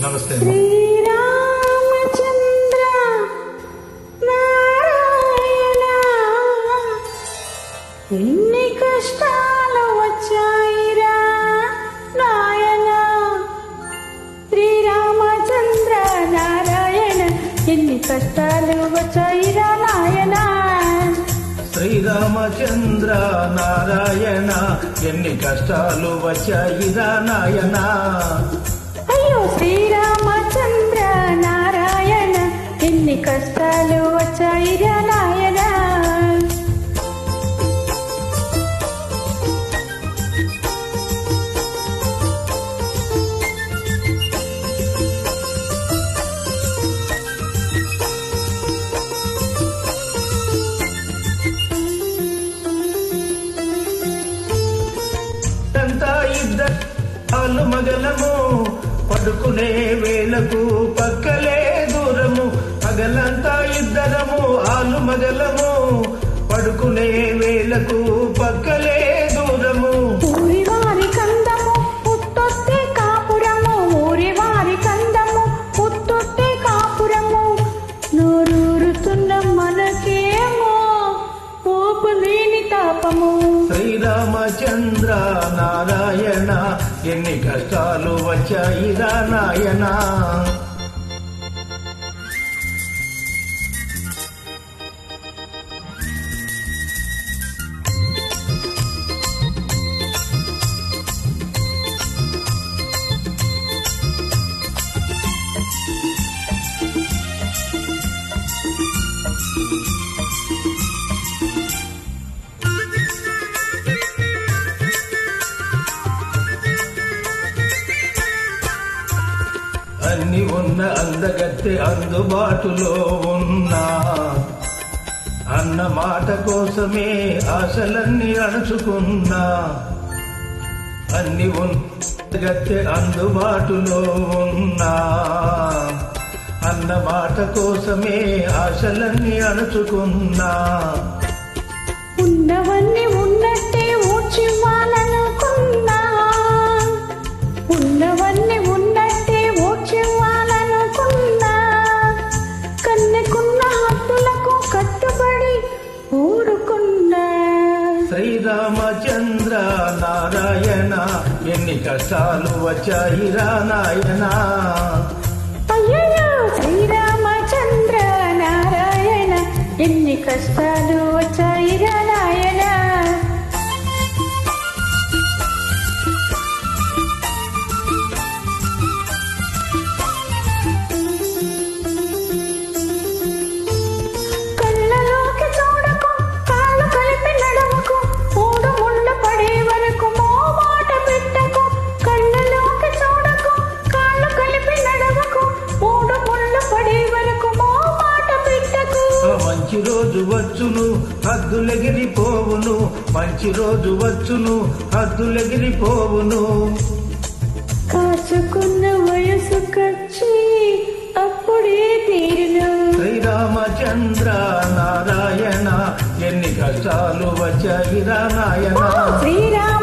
నమస్తే. శ్రీరామచంద్ర నారాయణ, ఎన్ని కష్టాలు వచ్చాయిరా నాయన. శ్రీరామచంద్ర నారాయణ, ఎన్ని కష్టాలు వచ్చాయిరా నాయన. శ్రీరామచంద్ర నారాయణ, ఎన్ని కష్టాలు వచ్చాయిరా నాయన. అయ్యో శ్రీరామచంద్ర నారాయణ, ఎన్ని కష్టాలు వచ్చాయిరా నాయన. ఆలు మగలము పడుకునే వేళకు పక్కలే దూరము. పగలంతా ఇద్దరము ఆలు మగలము పడుకునే వేళకు పక్కలే దూరము. ఊరి వారి కందము పుట్టొస్తే కాపురము, ఊరి వారి కందము పుట్టొస్తే కాపురము. నూరూరుతున్న మనకేమో ఊపు లేని తాపము. శ్రీరామచంద్ర నారాయణ, ఎన్ని కష్టాలు వచ్చాయిరా నాయన. అన్ని ఉన్న అందగత్తె అందుబాటులో ఉన్నా, అన్న మాట కోసమే ఆశలన్నీ అణచుకున్నా. అన్ని ఉన్నగత్తె అందుబాటులో ఉన్నా, అన్న మాట కోసమే ఆశలన్నీ అణచుకున్నా. ఉన్నవన్నీ ఉన్నట్టే ఓడ్చివ్వాలనుకున్నా, ఉన్నవన్నీ ఉన్నట్టే ఓడ్చివ్వాలనుకున్నా. కన్నెకున్న హద్దులకు కట్టుబడి ఊరుకున్నా. శ్రీరామచంద్ర నారాయణ, ఎన్ని కష్టాలు వచ్చాయిరా నాయన. అయ్యయ్యో శ్రీరామచంద్ర నారాయణ, ఎన్ని కష్టాలు వచ్చాయిరా నాయన. కళ్ళలోకి చూడకు, కాళ్ళు కలిపి నడవకు, మూడు ముళ్ళు పడే వరకు మాట పెట్టకు. కళ్ళలోకి చూడకు, కాళ్ళు కలిపి నడవకు, మూడు ముళ్ళు పడే వరకు మాట పెట్టకు. మంచి రోజు వచ్చును హద్దులెగిరిపోవును, మంచి రోజు వచ్చును హద్దులెగిరిపోవును. కాచుకున్న వయసు కచ్చి అప్పుడే తీరును. శ్రీరామచంద్ర నారాయణ, ఎన్ని కష్టాలు వచ్చాయిరా నాయన. శ్రీరామ